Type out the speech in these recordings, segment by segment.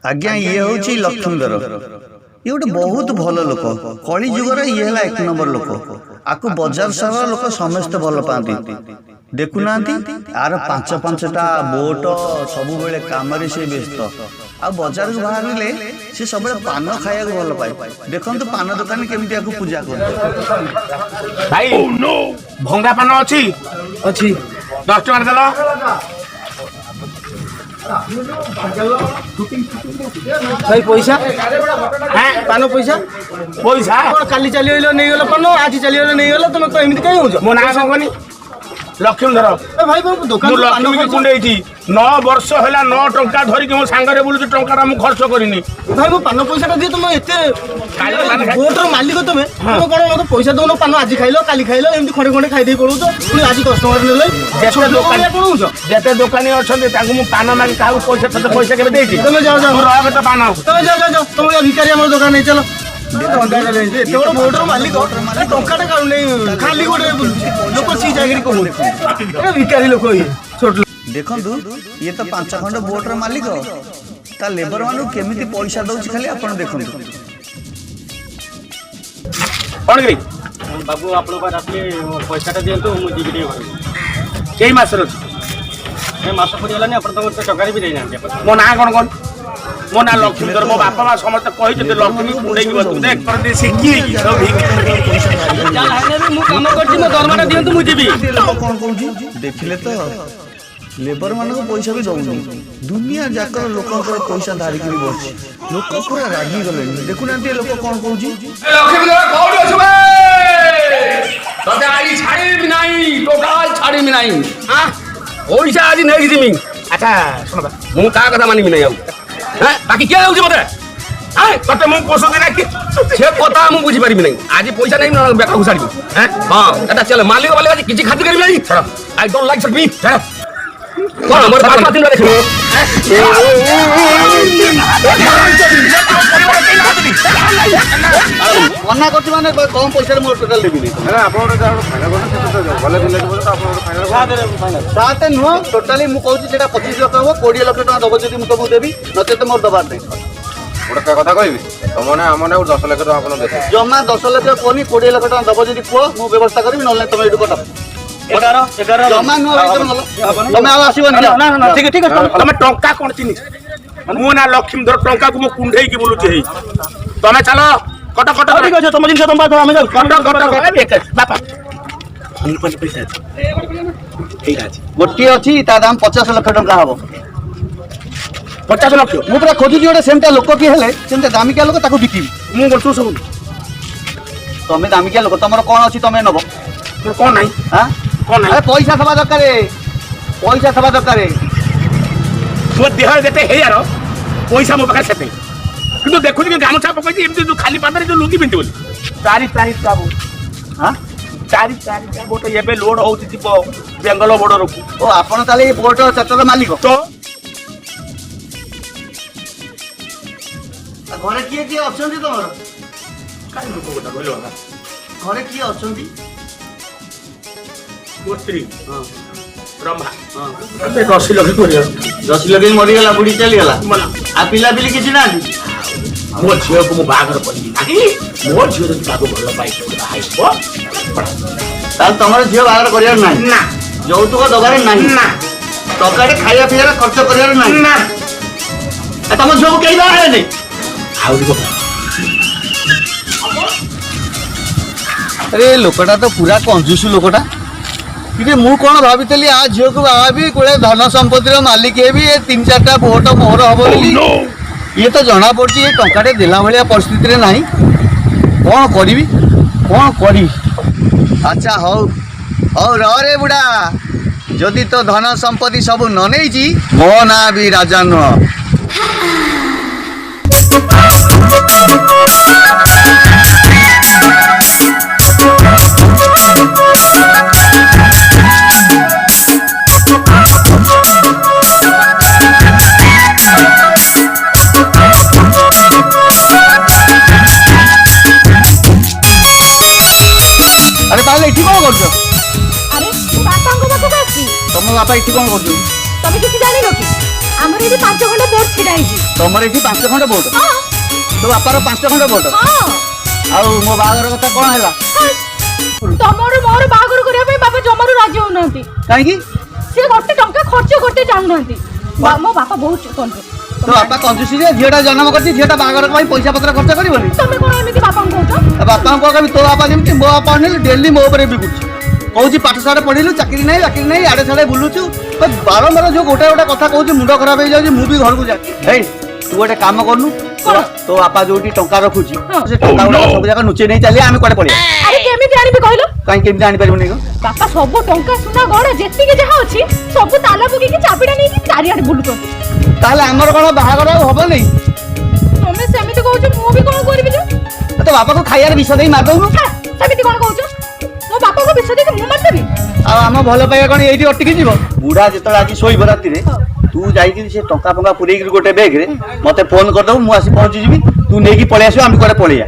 आज्ञा ये हूँ लक्ष्मीधर ये गोटे बहुत भल लोक कली जुगर ये है 1 नंबर लोक आपको बाजार सारा लोक समस्ते भल पाती देखुना आर 5-5टा बोट सब बेले कम से व्यस्त आ बाजार को बाहर सी सब पान खाया भल पाए देखो पान दुकानी केमी पूजा कर भाई भंगा पान अच्छी 10 टका देल भाई पैसा पान पैसा पैसा काली चली नहीं गल पान आज चली नहीं गल तुम एमती कहीं हो मो ना संगनी लक्ष्मीधर भाई दुकान लक्ष्मी की कुंडे 9 वर्ष है 9 टंका धरिकी मो सांगे बुलू टंका मुझे खर्च करनी भाई मो पान पैसा दिए तुम एत बोटर मालिक तुम तुम कौन मतलब पैसा दौन पान आज खाइल काली खाइल एमती खड़े खड़े खाई पड़ो पुणी आज कस्टमर ने जिते दोकानी अच्छा पान मांगी क्या पैसा पैसा के तुम जाओ जाओ पान तुम जाओ जाओ तुम भिखारी आम दुकान नहीं चलो बोटर मालिक टंका खाली गोटे लोक सी चाकरी कौन भिखारी लोक छोट देखु ये तो 5 खंड बोटर मालिक ता लेबर मान केमी पैसा दौर खाली आप देखो कौन करी बाबू आप पैसा दिखाँ मुझे कई मास मास पड़गलानी आप टकर भी देना मो ना कौन कौन मो ना लक्ष्मीधर मो बापा माँ समस्त कही लक्ष्मी कुंडे देख कर शिखी दरमाटा दिखाँ मुझे कौन कहूँ देखिले तो लेबर मान पैसा भी दौनी दुनिया जाक लोक पैसा धारिक बस लोक पूरा रागी गले देखुना लोक कौन कहूँ पैसा आज नहीं जीमी अच्छा सुन मु क्या कथा मानमी नहीं बाकी क्या जाऊँ मत ते मुझे पोषक से कथा मुझे बुझीपारि नहीं आज पैसा नहीं बेकार घुसाड़ी हाँ चल मालिक वाले आज किसी खातिर करी आई डोंट लाइक मी कौन मोर बात बात देख मना कर माने कम पैसा मोर टोटल देबी सात नुह टोटाली मु कहूँ 25 लाख हम 20 लाख टका दब जब तुमको देवी नचे तो मोर दबार नहीं गोटे कथा कह तुमने आमने 10 लाख टका आप देख जमा 10 लाख कहनी 20 लाख टका दब जब कह मु व्यवस्था करी ना तुम ये कट 11 जमा तुम आसबन ठीक ठीक तुम टंका कौन चिन्ह मु ना लक्ष्मीधर टंका को कुंडे की बुलुचे तुम चलो कट कट ठीक अच्छे तुम जिन तुम बात आम कट कट बापा पैसा ठीक है गोटे अच्छी दाम 50 लाख टका हम 50 लाख मु पूरा खोजुची गोटे सेमता लोक किए हेले सेमता दामिकिया लोक ताको बिकिबी मु बसु सब तमे दामिकिया लोक तमर कौन अच्छी तमे नब कौन नहीं हां कौन नहीं पैसा थबा दरकार तू देह देते हे यार पैसा मो पाखे सेते किंतु देखु कि गामछा पकई एमती जो खाली पादरे जो लुंगी पिंति बोली चारि बाबू हां चारि बोट एबे लोड होउति थिबो बेंगलो बॉर्डर को ओ आपण ताले ए बोट चटर मालिक तो घरे किए अछंती तमर काई लोक गोटा कहलो ना घरे किए अछंती गोत्री हां ब्रह्मा हां अबे 10 लाख कोरिया 10 लाख मरी गला बुढ़ी चली गला मला आ पिला पिली किछि ना मो झियो को मो बागर पड़ी नाही मो झियो तो ताको भलो पाई हाइबो ताल तमर झियो बागर करियार नाही ना यौतुक दबारे नाही ना टकारे खाइया पिया खर्च करियार नाही ना तम झियो केई बाहर नहीं आउरी को अरे लोकटा तो पूरा कंजूस लोकटा कि मु कौन भाभी आ झील को बाबा भी कोड़े धन संपत्तिर मालिक है भी 3-4टा बोट मोर हम बोली ये तो जना पड़ी ये टंकाटे देला भाया परिस्थिति ना कौन करी अच्छा हौ हौ रे बुढ़ा जदि तो धन संपत्ति सब न नहीं मो ना भी राजा नुह अरे ताले इठी कौन करछो अरे बापा को बापा आसी तुम बापा इठी कौन करछो तबे किसी जानि नो कि ଆମର ଏଠି 5 ଖଣ୍ଡ ବୋର୍ଡ ଛିଡା ହେଇଛି। ତମର ଏଠି 5 ଖଣ୍ଡ ବୋଟ ତୋ ବାପାର 5 ଖଣ୍ଡ ବୋଟ ହଁ ଆଉ ମୋ ବାହାଘର କଥା କଣ ହେଲା ତମର ମୋର ବାହାଘର କରିବା ପାଇଁ ବାପା ଜମାରୁ ରାଜି ହଉନାହାନ୍ତି। କାହିଁକି ସେ ଗୋଟେ ଟଙ୍କା ଖର୍ଚ୍ଚ କରତେ ଚାହୁଁନାହାନ୍ତି। ମୋ ବାପା ବହୁତ କଞ୍ଜୁସ। ତୋ ବାପା କଞ୍ଜୁସି ଯେ ଝିଅଟା ଜନ୍ମ କରିଛି ଝିଅଟା ବାହାଘର ପାଇଁ ପଇସା ପତ୍ର ଖର୍ଚ୍ଚ କରିବନି ତମେ କଣ ଏମିତି ବାପାଙ୍କୁ କହୁଛ? ବାପାଙ୍କୁ କହିବି ତୋ ବାପା ଯେମିତି ମୋ ବାପା ଅନେଇଲେ ଡେଲି ମୋ ଉପରେ ବିକୁଛି କହୁଛି ପାଠଶାଠ ପଢିଲୁ ଚାକିରି ନାହିଁ ଆଡେ ସାଡେ ବୁଲୁଛୁ ବାରମ୍ବାର ଯୋଉ ଗୋଟେ ଗୋଟେ କଥା କହୁଛି ମୁଣ୍ଡ ଖରାପ ହେଇଯାଉଛି ମୁଁ ବି ଘରକୁ ଯାଏ ହେଇ ତୁ ଗୋଟେ କାମ କରୁନୁ ତୋ ବାପା ଯୋଉଠି ଟଙ୍କା ରଖୁଛି ସେ ଟଙ୍କା ଗୁଡାକ ସବୁ ଜାଗା ଲୁଚେଇ ନେଇ ଚାଲିଲେ ଆମେ କୁଆଡେ ପଳେଇବା ଆରେ କେମିତି ଆଣିବି କହିଲ? କାହିଁକି କେମିତି ଆଣିପାରିବୁନି ବାପା ସବୁ ଟଙ୍କା ସୁନା ଗହଣା ଯେତିକି ଯାହା ଅଛି ସବୁ ତାଲା ପକେଇକି ଚାବିଟା ନେଇକି ଚାରିଆଡେ ବୁଲୁଛନ୍ତି। ତାହେଲେ ଆମର କଣ ବାହାଘର ଆଉ ହବନି ତମେ ସେମିତି କହୁଛ ମୁଁ ବି କଣ କରିବି ଯେ? ତୋ ବାପାକୁ ଖାଇବାରେ ବିଷ ଦେଇ ମାରିଦଉନୁ ସେମିତି କଣ କହୁଛ? ମୋ ବାପାକୁ ବିଷ ଦେଇକି ମୁଁ ମାରିଦେବି? ଆଉ ଆମ ଭଲ ପାଇବା କଣ ଏଇଠି ଅଟକି ଯିବ ବୁଢା ଯେତେବେଳେ ଆଜି ଶୋଇବ ରାତିରେ ତୁ ଯାଇକି ସେ ଟଙ୍କା ଫଙ୍କା ପୁରେଇକି ଗୋଟେ ବେଗରେ ମତେ ଫୋନ କରିଦବୁ ମୁଁ ଆସି ପହଞ୍ଚିଯିବି ତୁ ନେଇକି ପଳେଇ ଆସିବୁ ଆମେ କୁଆଡେ ପଳେଇବା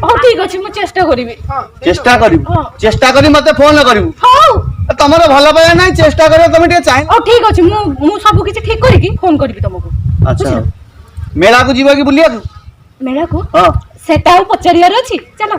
ହଉ ଠିକ ଅଛି ମୁଁ ଚେଷ୍ଟା କରିବି। ଚେଷ୍ଟା କରି ମତେ ଫୋନ କରିବୁ ହଉ ତମର ଭଲ ପାଇବା ନାହିଁ ଚେଷ୍ଟା କରିବ ତମେ ଟିକେ ଚାହିଁ ହଉ ଠିକ ଅଛି ମୁଁ ସବୁ କିଛି ଠିକ କରିକି ଫୋନ କରିବି ତମକୁ। ଆଚ୍ଛା ମେଳାକୁ ଯିବ କି ବୁଲିବାକୁ? ମେଳାକୁ ହଁ ସେଟା ଆଉ ପଚାରିବାର ଅଛି ଚାଲ।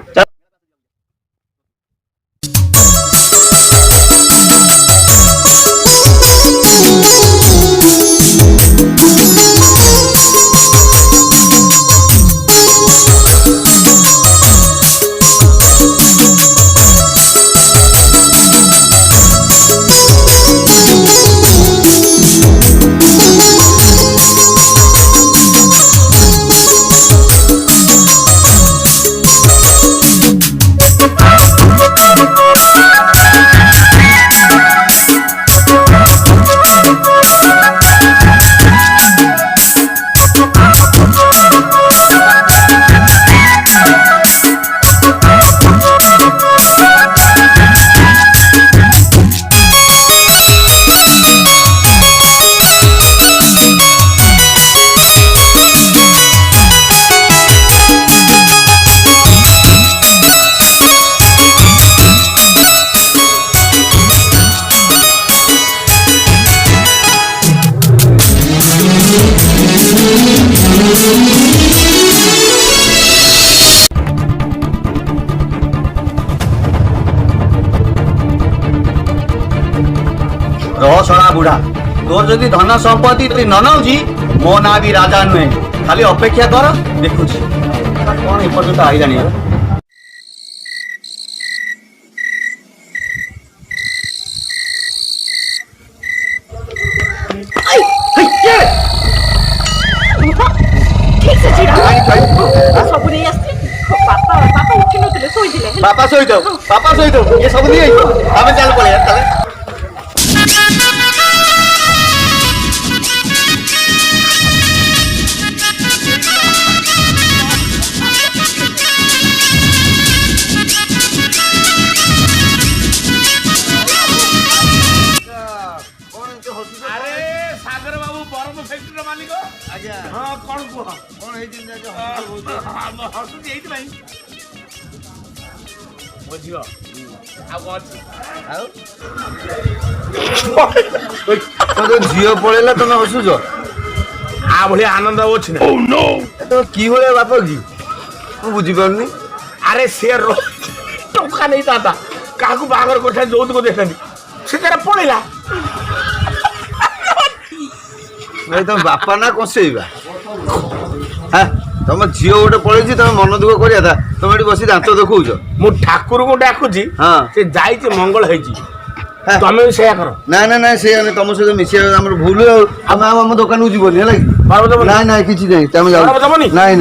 ରହସଳା ବୁଢା ତୋର ଯଦି ଧନ ସମ୍ପତ୍ତି ନ ନଉଛି ମୋ ନାଁ ବି ରାଜା ନୁହେଁ ଖାଲି ଅପେକ୍ଷା କର ଦେଖୁଛି କଣ ଏପର୍ଯ୍ୟନ୍ତ ଆଇଲାଣି ସବୁ ନେଇ ଆସିଛି। ବାପା ଉଠି ନଥିଲେ ଶୋଇଥିଲେ। ବାପା ଶୋଇଥାଉ ଇଏ ସବୁ ନେଇ ଆମେ ଚାଲ ପଳେଇବା ତାହେଲେ ଝିଅ ପଳେଇଲା ତମେ ହସୁଛ ଆ ଭଳିଆ ଆନନ୍ଦ ଅଛି ନା କି ଭଳିଆ ବାପ କି ମୁଁ ବୁଝିପାରୁନି ଆରେ ସେ ଟଙ୍କା ନେଇଥାନ୍ତା କାହାକୁ ବାହାଘର କରିଥାନ୍ତି ଯୌତୁକ ଦେଇଥାନ୍ତି ସେ ତାର ପଳେଇଲା ଭାଇ ତମ ବାପା ନା କଷେଇବା ତମ ଝିଅ ଗୋଟେ ପଳେଇଛି ତମେ ମନ ଦୁଃଖ କରିବା ତା ତମେ ଏଠି ବସି ଦାନ୍ତ ଦେଖଉଛ ମୁଁ ଠାକୁରଙ୍କୁ ଡାକୁଛି ସେ ଯାଇଛି ମଙ୍ଗଳ ହେଇଛି ତମେ ବି ସେଇଆ କର ନାଇଁ ସେଇଆ ନାଇଁ ତମ ସହିତ ମିଶିବା ଆମର ଭୁଲ ଆଉ ଆମେ ଆଉ ଆମ ଦୋକାନକୁ ଯିବନି ହେଲା କି ନାଇଁ କିଛି ନାହିଁ ତମେ ଯାଉ ନାଇଁ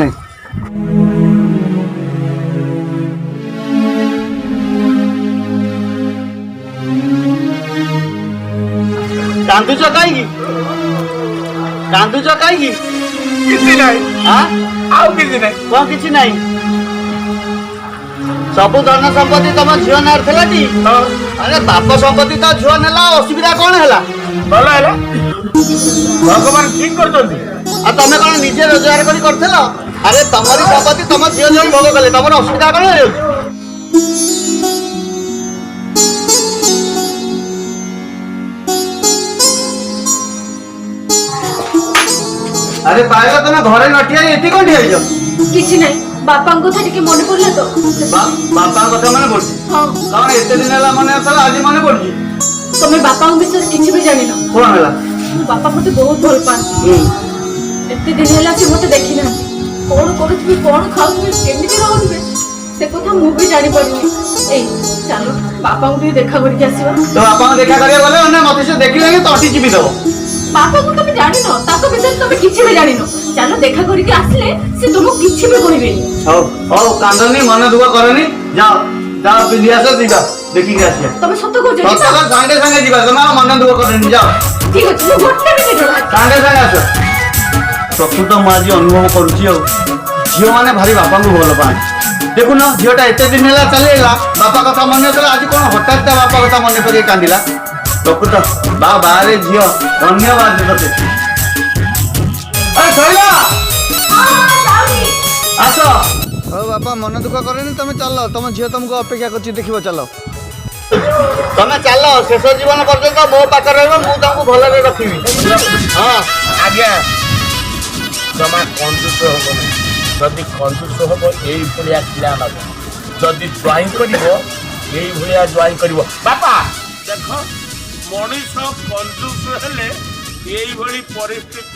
କାନ୍ଦୁଛ କାହିଁକି କିଛି ନାହିଁ ଆଉ କିଛି ନାହିଁ କଣ କିଛି ନାହିଁ ସବୁ ଧନ ସମ୍ପତ୍ତି ତମ ଝିଅ ନାଁରେ ଥିଲା କି ଆରେ ବାପ ସମ୍ପତ୍ତି ତ ଝିଅ ନେଲା ଅସୁବିଧା କଣ ହେଲା ଭଲ ହେଲା ଭଗବାନ ଠିକ କରୁଛନ୍ତି ଆଉ ତମେ କଣ ନିଜେ ରୋଜଗାର କରି କରିଥିଲ ଆରେ ତମରି ସମ୍ପତ୍ତି ତମ ଝିଅ ଜଣେ ଭୋଗ କଲେ ତମର ଅସୁବିଧା କଣ ହେଇଯାଉଛି ଆରେ ପାୟଲ ତମେ ଘରେ ନଠିଆ ଏଠି କୋଉଠି ହେଇଛ? କିଛି ନାହିଁ ବାପାଙ୍କ କଥା ଟିକେ ମନେ ପଡିଲା ତ ବାପାଙ୍କ କଥା ମନେ ପଡୁଛି? ହଁ କଣ ଏତେ ଦିନ ହେଲା ମନେ ନଥିଲା ଆଜି ମନେ ପଡୁଛି? ତମେ ବାପାଙ୍କ ବିଷୟରେ କିଛି ବି ଜାଣିନ। କଣ ହେଲା? ମୋ ବାପା ମତେ ବହୁତ ଭଲ ପାଆନ୍ତି। ଏତେ ଦିନ ହେଲା ସେ ମତେ ଦେଖିନାହାନ୍ତି। କଣ କରୁଥିବେ କଣ ଖାଉଥିବେ କେମିତି ରହୁଥିବେ ସେ କଥା ମୁଁ ବି ଜାଣିପାରୁନି। ଏଇ ଚାଲ ବାପାଙ୍କୁ ଟିକେ ଦେଖା କରିକି ଆସିବା। ତ ବାପାଙ୍କୁ ଦେଖା କରିବାକୁ ଗଲେ ନା ମତେ ସେ ଦେଖିଲେ କି ତଟି ଚିପି ଦବ। ବାପାଙ୍କୁ ତମେ ଜାଣିନ ତାଙ୍କ ବିଷୟରେ ତମେ କିଛି ବି ଜାଣିନ। ଚାଲ ଦେଖା କରିକି ଆସିଲେ ସେ ତୁମକୁ କିଛି ବି କହିବେନି। ହଉ ହଉ କାନ୍ଦନି ମନ ଦୁଃଖ କରନି ଯାଅ ଯାଅ ପିନ୍ଧି ଆସ ଯିବା ଦେଖିକି ଆସିବା। ତମେ ସତ କହୁଛ ସତ ସାଙ୍ଗେ ସାଙ୍ଗେ ଯିବା ତମେ ଆଉ ମନ ଦୁଃଖ କରନି ଯାଅ ଠିକ ଅଛି ମୁଁ ଗୋଟେ ମିନିଟ୍ ସାଙ୍ଗେ ସାଙ୍ଗେ ଆସ। ପ୍ରକୃତ ମୁଁ ଆଜି ଅନୁଭବ କରୁଛି ଆଉ ଝିଅ ମାନେ ଭାରି ବାପାଙ୍କୁ ଭଲ ପାଆନ୍ତି। ଦେଖୁନ ଝିଅଟା ଏତେ ଦିନ ହେଲା ଚାଲିଗଲା ବାପା କଥା ମନେ କଲା ଆଜି କଣ ହଠାତ୍ ତା ବାପା କଥା ମନେ କରି କାନ୍ଦିଲା। ପ୍ରକୃତ ବାହାରେ ଝିଅ ଧନ୍ୟବାଦ ତତେ। ଆସ ହଉ ବାପା ମନ ଦୁଃଖ କରେନି ତମେ ଚାଲ ତମ ଝିଅ ତମକୁ ଅପେକ୍ଷା କରୁଛି ଦେଖିବ ଚାଲ ତମେ ଚାଲ ଶେଷ ଜୀବନ ପର୍ଯ୍ୟନ୍ତ ମୋ ପାଖରେ ରହିବ ମୁଁ ତମକୁ ଭଲରେ ରଖିବି। ହଁ ଆଜ୍ଞା ଜମା କଞ୍ଜୁସ ହବ ନାହିଁ। ଯଦି କଞ୍ଜୁସ ହବ ଏଇଭଳିଆ ପିଲା ନବ ଯଦି ଜ୍ୱାଇଁ କରିବ ଏଇଭଳିଆ ଜ୍ୱାଇଁ କରିବ। ବାପା ଦେଖ ମଣିଷ କଞ୍ଜୁସ ହେଲେ ଏଇଭଳି ପରିସ୍ଥିତି